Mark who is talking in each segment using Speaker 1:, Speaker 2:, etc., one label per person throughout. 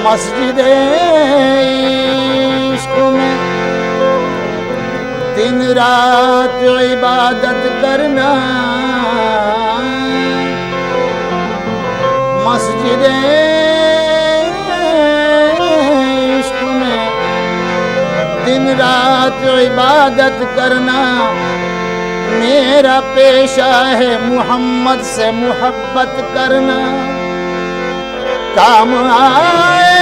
Speaker 1: मस्जिदे इश्क में दिन रात इबादत करना, मस्जिदे इश्क में दिन रात इबादत करना मेरा पेशा है, मुहम्मद से मोहब्बत करना काम आए।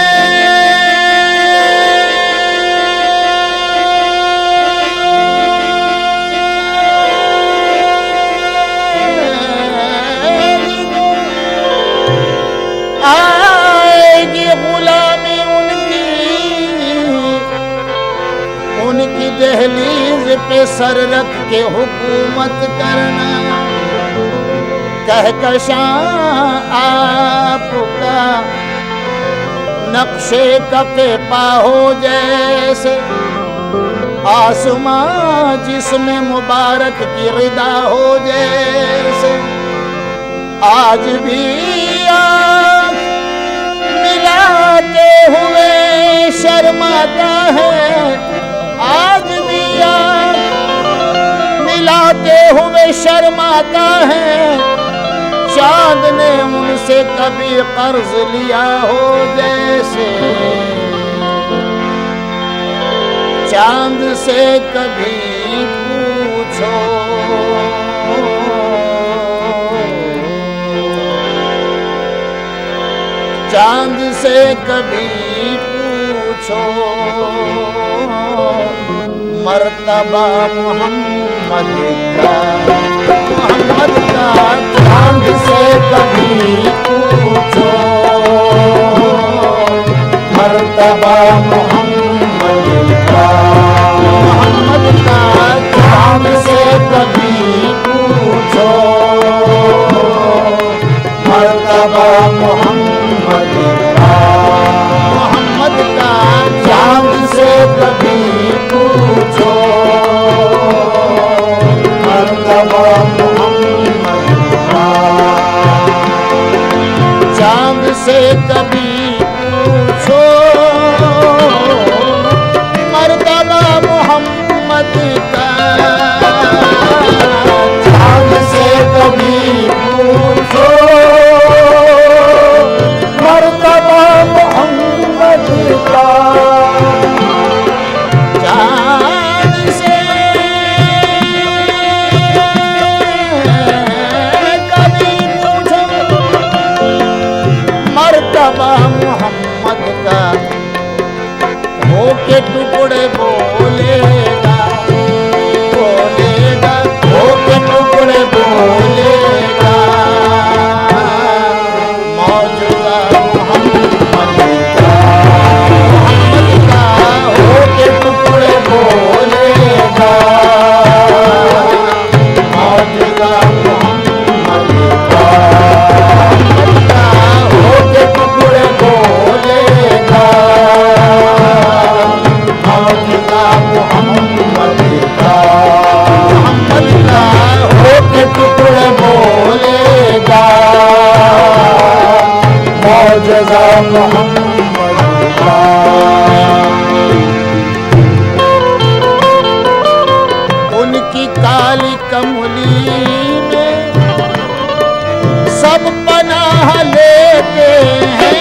Speaker 1: आएगी गुलामी उनकी दहलीज पे सर रख के हुकूमत करना, कहकशां आपका नक्शे कपे पाहो जैसे, आसमां जिसमें मुबारक की रिदा हो जैसे। आज भी आँख मिलाते हुए शर्माता है, आज भी आँख मिलाते हुए शर्माता है। चांद ने उनसे कभी कर्ज लिया हो जैसे, चांद से कभी पूछो चांद से कभी पूछो मर्तबा मोहम्मद का, मोहम्मद का चांद से कभी पूछो मर्तबा मोहम्मद का, मोहम्मद का चांद से कभी पूछो मर्तबा मोहम्मद का, मोहम्मद का चांद से कभी पूछो मर्तबा मोहम्मद का, चांद से कभी पूछो मर्तबा मोहम्मद का, चांद से कभी पूछो मर्तबा मोहम्मद का, चांद से कभी पूछो मर्तबा मोहम्मद का, होके टुकड़े बोलेगा बोलेगा, होके टुकड़े बोलेगा मौजूदा मोहम्मद का, मोहम्मद का होके टुकड़े बोलेगा मौजूदा मोहम्मद का, मोहम्मद का होके टुकड़े बोलेगा मौजूदा मोहम्मद का, मोहम्मद का होके टुकड़े बोलेगा मौजूदा मोहम्मद का। उनकी काली कमली में सब पनाह लेते हैं,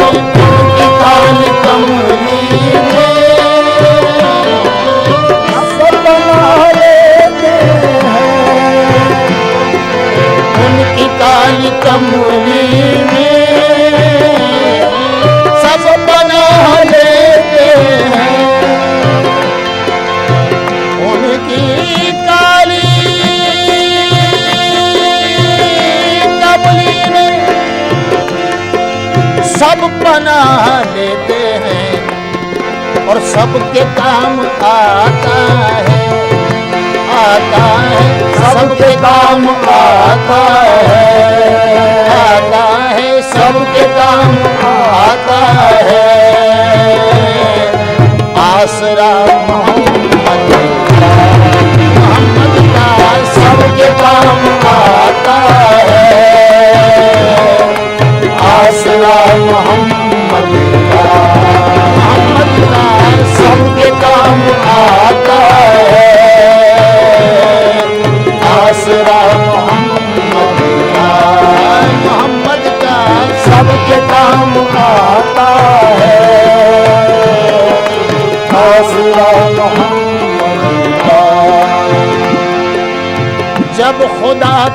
Speaker 1: उनकी काली कमली में सब पनाह लेते हैं, उनकी काली कमली में सब पनाह लेते हैं, उनकी काली कमली में सब पनाह लेते हैं और सबके काम आता है, आता है सबके काम आता है, सबके काम आता है। आसरा मोहम्मद का सबके काम आता है,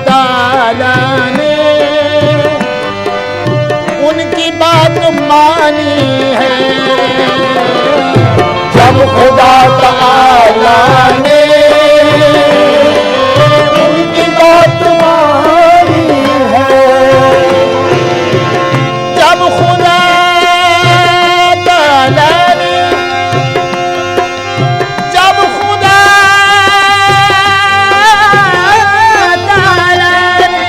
Speaker 1: ताला ने उनकी बात मानी है, जब खुदा ताला ने उनकी बात मानी है, जब खुदा ताला ने, जब खुदा ताला ने,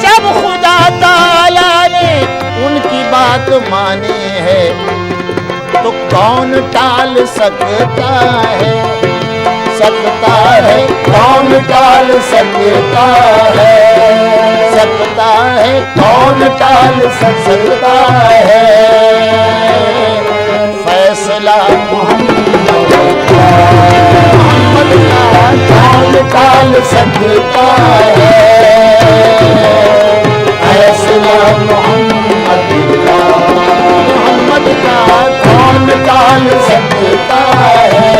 Speaker 1: जब खुदा ताला ने उनकी बात मानी है, तो कौन टाल सकता है, सकता है, कौन टाल सकता है, सकता है, कौन टाल सकता है, फैसला मोहम्मद का कौन टाल सकता है, फैसला मोहम्मद का कौन टाल सकता है,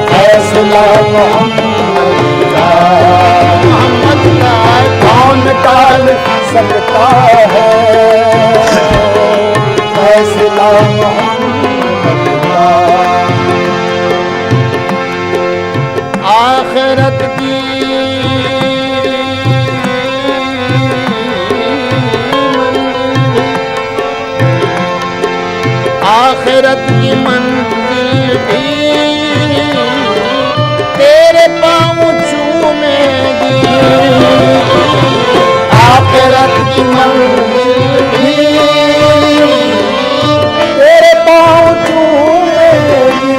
Speaker 1: फैसला मोहम्मद का कौन टाल सकता है, फैसला मोहम्मद का। आखिरत की आखिरत की मंजिल भी तेरे पाँव चूमेगी, आखिरत की मंजिल भी तेरे पाँव चूमेगी,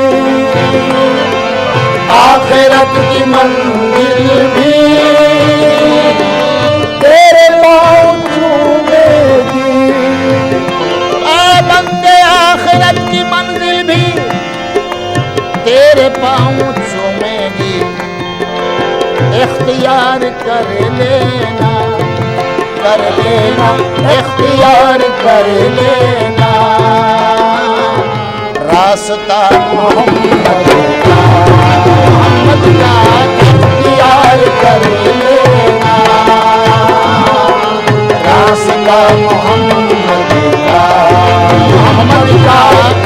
Speaker 1: आखिरत की मंजिल भी तेरे पाँव चूमेगी। बंदे आखिरत की मंजिल भी तेरे पाँव चूमेगी, इख्तियार कर लेना, कर लेना, इख्तियार कर लेना, रास्ता मोहम्मद का इख्तियार कर लेना, रास्ता मोहम्मद का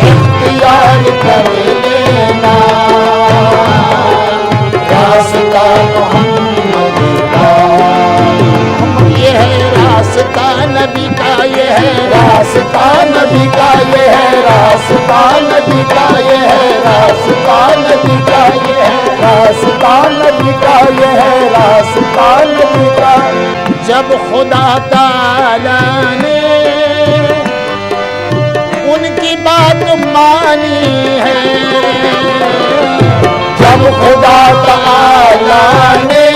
Speaker 1: इख्तियार कर लेना, रास्ता मोहम्मद का। ये है रास्ता नबी का, ये है रास्ता नबी का, ये है रास्ता नबी का, ये है रास्ता नबी का, ये है रास्ता नबी का, ये है रास्ता नबी का। जब खुदा ताला ने उनकी बात मानी है, जब खुदा ताला ने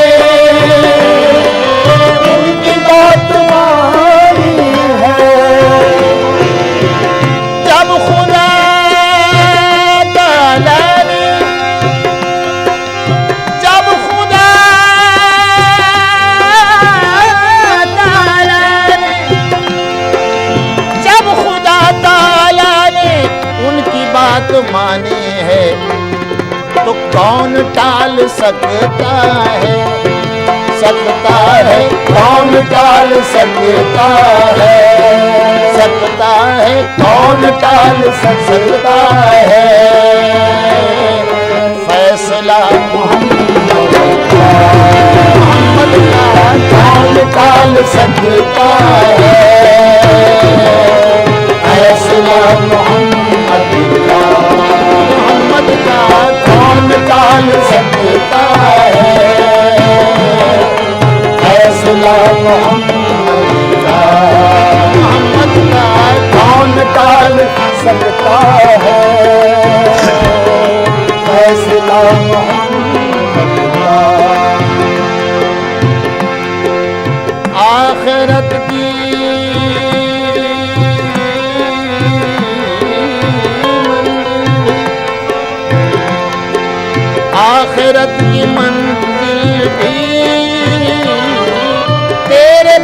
Speaker 1: उनकी बात मानी है, जब खुदा ताला ने, जब खुदा ताला ने, जब खुदा ताला ने उनकी बात मानी है, तो कौन टाल सकता है, सकता है, कौन टाल सकता है, सकता है, कौन टाल सकता है, फैसला मोहम्मद का कौन टाल सकता है, फैसला मोहम्मद का कौन टाल सकता है, फैसला मोहम्मद का कौन टाल सकता है, फैसला मोहम्मद का। आखिरत की आखिरत की मंजिल भी तेरे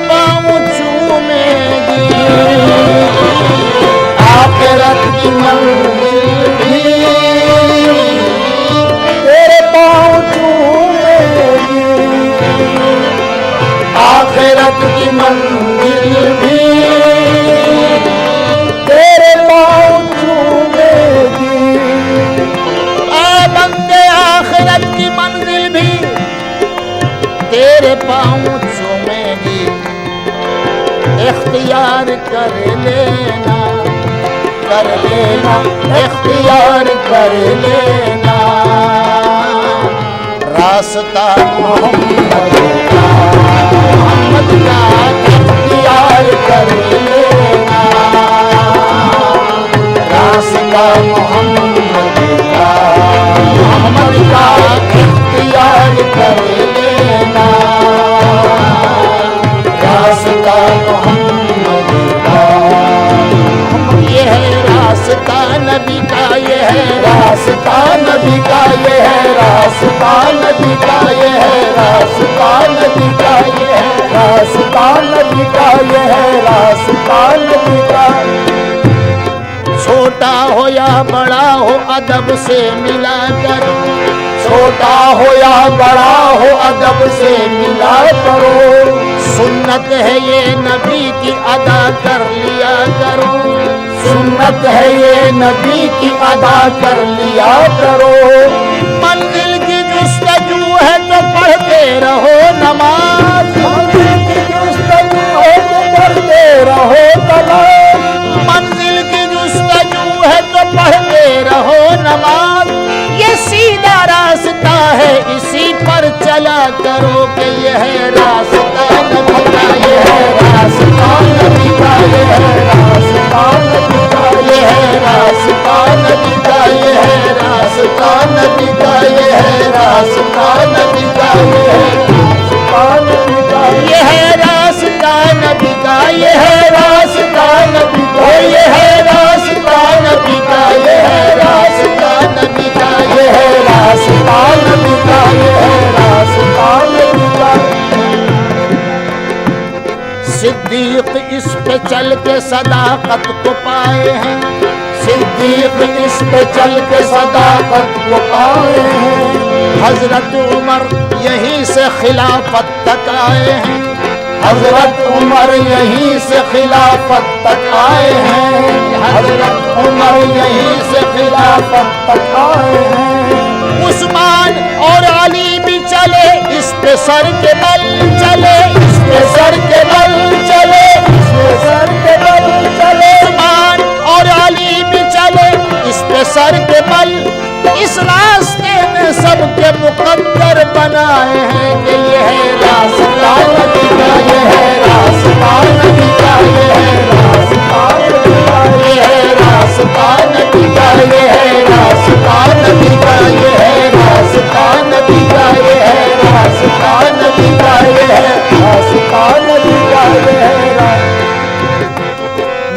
Speaker 1: मंजिल भी तेरे पाँव चूमेगी। ऐ बंदे आखिरत की मंजिल भी तेरे पाँव चूमेगी। इख्तियार कर लेना, कर लेना, इख्तियार कर लेना रास्ता मोहम्मद का, मोहम्मद का इख्तियार कर लेना रास्ता मोहम्मद का, मोहम्मद का इख्तियार कर लेना रास्ता मोहम्मद का। ये है रास्ता नबी का, ये है रास्ता नबी का, ये है रास्ता नबी का, ये है रास्ता नबी का, ये है रास्ता नबी का, ये है रास्ता नबी का। छोटा हो या बड़ा हो अदब से मिला करो, छोटा हो या बड़ा हो अदब से मिला करो। सुन्नत है ये नबी की अदा कर लिया करो, सुन्नत है ये नबी की अदा कर लिया करो। मंजिल की जुस्तजू है तो पढ़ते रहो नमाज, मंजिल की जुस्तजू है तो पढ़ते रहो नमाज, मंजिल की जुस्तजू है तो पढ़ते रहो नमाज। ये सीधा रास्ता है इसी पर चला करो कि ये है रास्ता नबी का, ये है रास्ता नबी का, ये है रास्ता नबी का, ये है रास्ता नबी का, ये है रास्ता नबी का, ये है रास्ता नबी का, ये है रास्ता नबी का, ये है रास्ता नबी का, ये है रास्ता नबी का, ये है रास्ता नबी का, ये है रास्ता नबी का, ये है रास्ता नबी का। सिद्दीक इस पे चल के सदाकत को पाए हैं, सिद्दीक इस पे चल के सदाकत को पाए हैं। हजरत उमर यहीं से खिलाफत तक आए हैं, हजरत उमर यहीं से खिलाफत तक आए हैं, हजरत उमर यहीं से खिलाफत तक आए हैं। उस्मान और अली भी चले इस पे सर के बल चले, इस पे सर के बल चले, इस पे सर के बल चले। उस्मान और अली भी चले इस पे सर के बल। इस रास्ते में सबके मुकद्दर बनाए हैं कि ये है रास्ता नबी का, ये है रास्ता नबी का, ये है रास्ता नबी का, ये है रास्ता नबी का, ये है रास्ता नबी का, ये है रास्ता नबी का, ये है रास्ता नबी का, ये है रास्ता नबी का, ये है।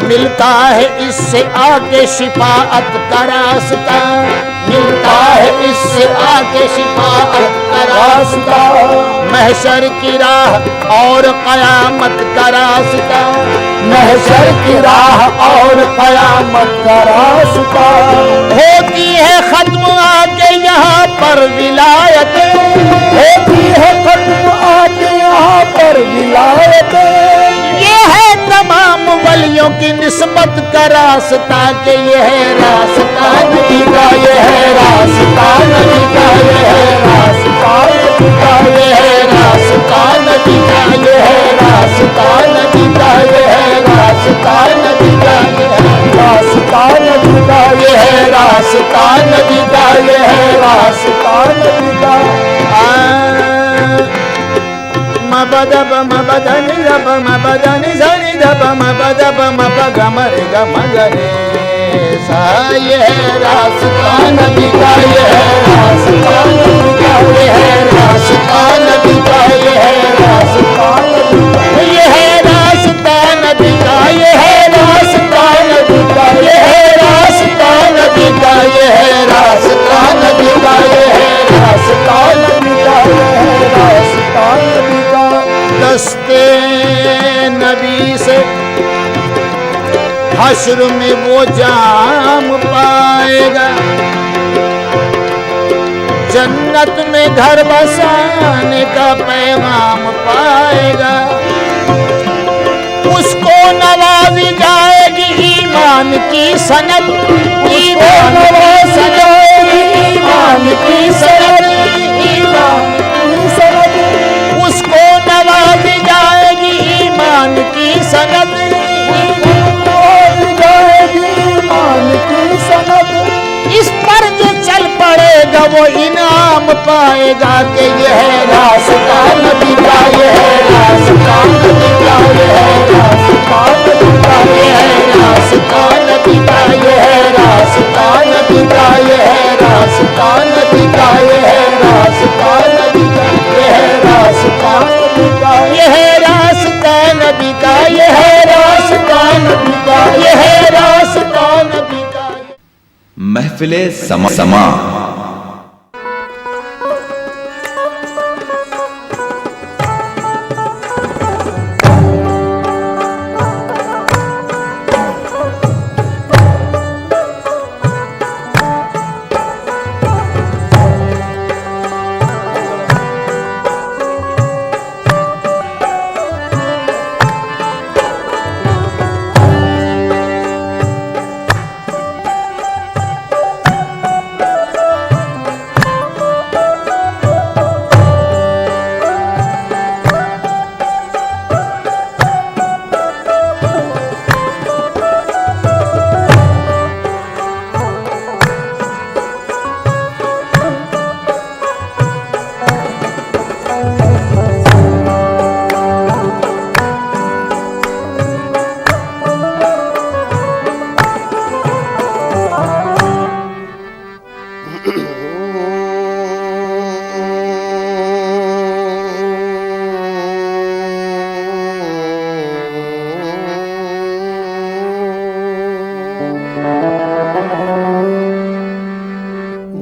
Speaker 1: मिलता है इससे आके शिफाअत का रास्ता, मिलता है इससे आके शिफाअत का रास्ता। महशर की राह और कयामत का रास्ता, महशर की राह और कयामत का रास्ता। होती है खत्म आके यहाँ पर विलायतें, होती है खत्म आके यहाँ पर विलायतें। ये है तमाम वलियों की निस्बत का रास्ता कि ये है रास्ता नबी का, ये है रास्ता नबी का, ये है रास्ता नबी का, ये है रास्ता नबी का, ये है रास्ता नबी का, ये है रास्ता नबी का, ये है रास्ता नबी का, ये है रास्ता नबी का, ये है रास्ता नबी का। मबदब मबदनि जब मबदनि जनि जब मबदब मबग मरे ग मगरे सा। ये है रास्ता नबी का, ये है रास्ता नबी का, ये है रास्ता नबी का, ये है रास्ता नबी का, ये है रास्ता नबी का, ये है रास्ता नबी का, ये है रास्ता नबी का, ये है रास्ता नबी का, ये है रास्ता नबी का, ये है रास्ता नबी का। दस्ते नबी से हश्र में वो जाम पाएगा, जन्नत में घर बसाने का पैगाम पाएगा। सनद, ईमान की सनद, ईमान की सनद, ईमान की सनद, उसको नवाजी जाएगी ईमान की सनद, नवाजी जाएगी ईमान की सनद। इस पर जो चल पड़ेगा वो इनाम पाएगा कि ये है रास्ता नबी का, ये है रास्ता नबी का, ये है रास्ता नबी का, ये है रास्ता नबी का, ये है रास्ता नबी का, ये है रास्ता नबी का, ये है रास्ता नबी का, ये है रास्ता नबी का, ये है रास्ता नबी का, ये है रास्ता नबी का, ये है रास्ता नबी का।
Speaker 2: महफिले समा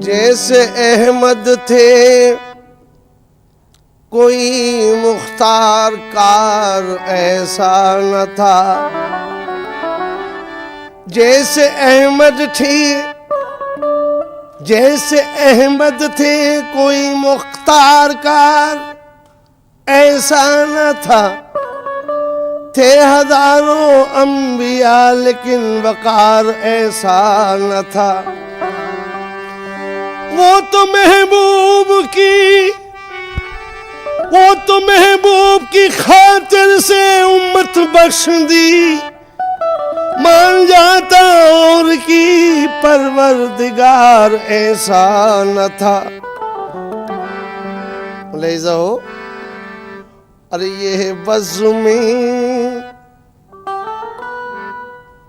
Speaker 3: जैसे अहमद थे कोई मुख्तार कार ऐसा न था, जैसे अहमद थी, जैसे अहमद थे कोई मुख्तार कार ऐसा न था। थे हजारों अंबिया लेकिन वकार ऐसा न था। वो तो महबूब की खातिर से उम्मत बख्श दी, मान जाता और की परवरदिगार ऐसा न था। ले जाओ अरे ये बज़्मी,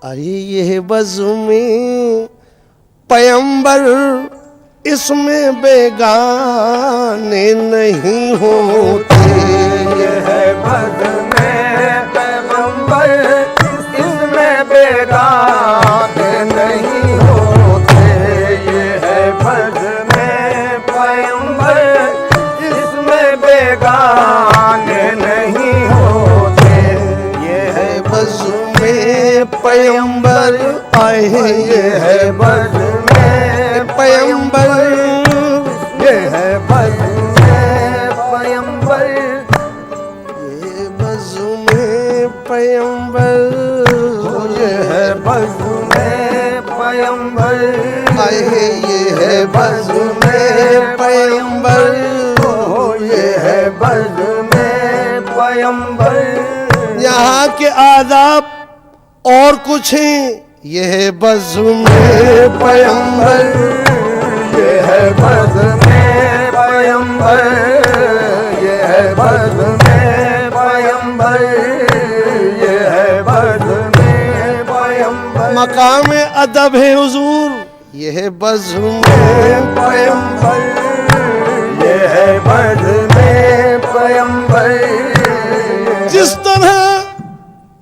Speaker 3: अरे ये बज़्मी पैगंबर इसमें बेगाने नहीं होते।
Speaker 4: ये है बज़्मे पैगंबर इसमें बेगाने नहीं होते। ये है बज़्मे पैगंबर इसमें बेगाने नहीं होते। ये है
Speaker 3: बज़्मे पैगंबर आए, ये है बज़्मे पैगंबर,
Speaker 4: ये है बज़्मे पैगंबर,
Speaker 3: ये बज़्मे पैगंबर,
Speaker 4: ये है बज़्मे पैगंबर,
Speaker 3: आए ये है बज़्मे पैगंबर,
Speaker 4: ये है बज़्मे पैगंबर।
Speaker 3: यहाँ के आदाब और कुछ हैं, ये है बज़्मे पैगंबर,
Speaker 4: ये है बज़्मे पैगंबर, ये है बज़्मे पैगंबर, ये है बज़्मे पैगंबर।
Speaker 3: मकाम अदब है हुजूर, ये है बज़्मे पैगंबर,
Speaker 4: ये है बज़्मे पैगंबर।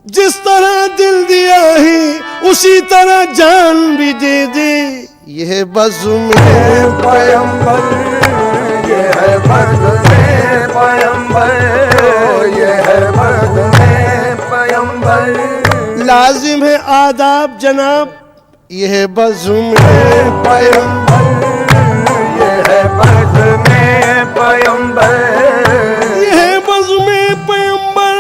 Speaker 3: जिस तरह दिल दिया है उसी तरह जान भी दे दे, ये है बज़्मे
Speaker 4: पैगंबर, ये है बज़्मे पैगंबर, ये है बज़्मे पैगंबर।
Speaker 3: लाजिम है आदाब जनाब, ये है बज़्मे पैगंबर,
Speaker 4: ये है बज़्मे पैगंबर,
Speaker 3: ये है बज़्मे पैगंबर,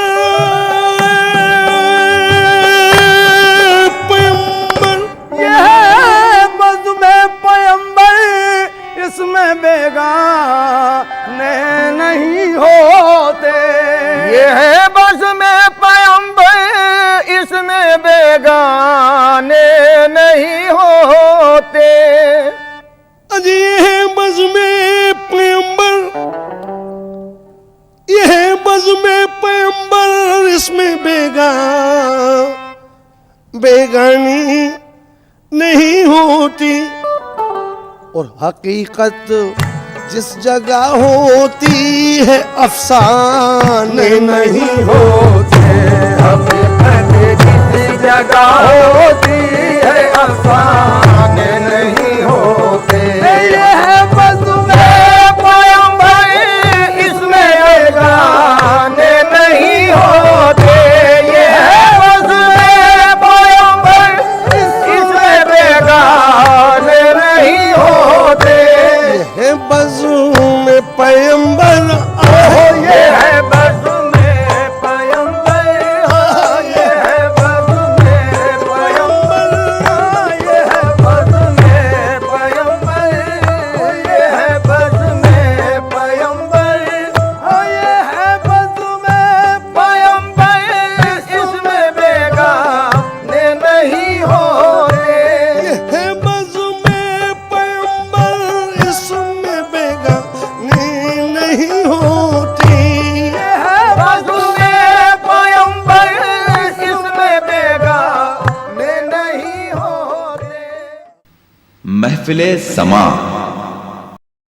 Speaker 3: पैगंबर,
Speaker 4: ये इसमें बेगाने नहीं होते।
Speaker 3: अजी ये है बज़्म-ए पैगंबर, ये है बज़्म-ए पैगंबर, इसमें बेगानी नहीं होती। और हकीकत जिस जगह होती है अफसाने नहीं
Speaker 4: होते। हकीकत जिस जगह होती है अफसाने नहीं होते। ये है बज़्म-ए पैगंबर, इसमें बेगाने नहीं होते। ये है बज़्म-ए पैगंबर, इसमें बेगाने नहीं होते।
Speaker 3: है बज़्म-ए पैगंबर,
Speaker 4: ये है बज़्म-ए पैगंबर, ये है बज़्म-ए पैगंबर, ये है बज़्म-ए पैगंबर, ये है बज़्म-ए पैगंबर, ये है बज़्म-ए पैगंबर, इसमें बेगाने नहीं होते।
Speaker 3: ये है बज़्म-ए पैगंबर, इसमें बेगानी नहीं होती।
Speaker 4: ये है बज़्म-ए पैगंबर, इसमें बेगाने नहीं होते।
Speaker 2: महफिले समा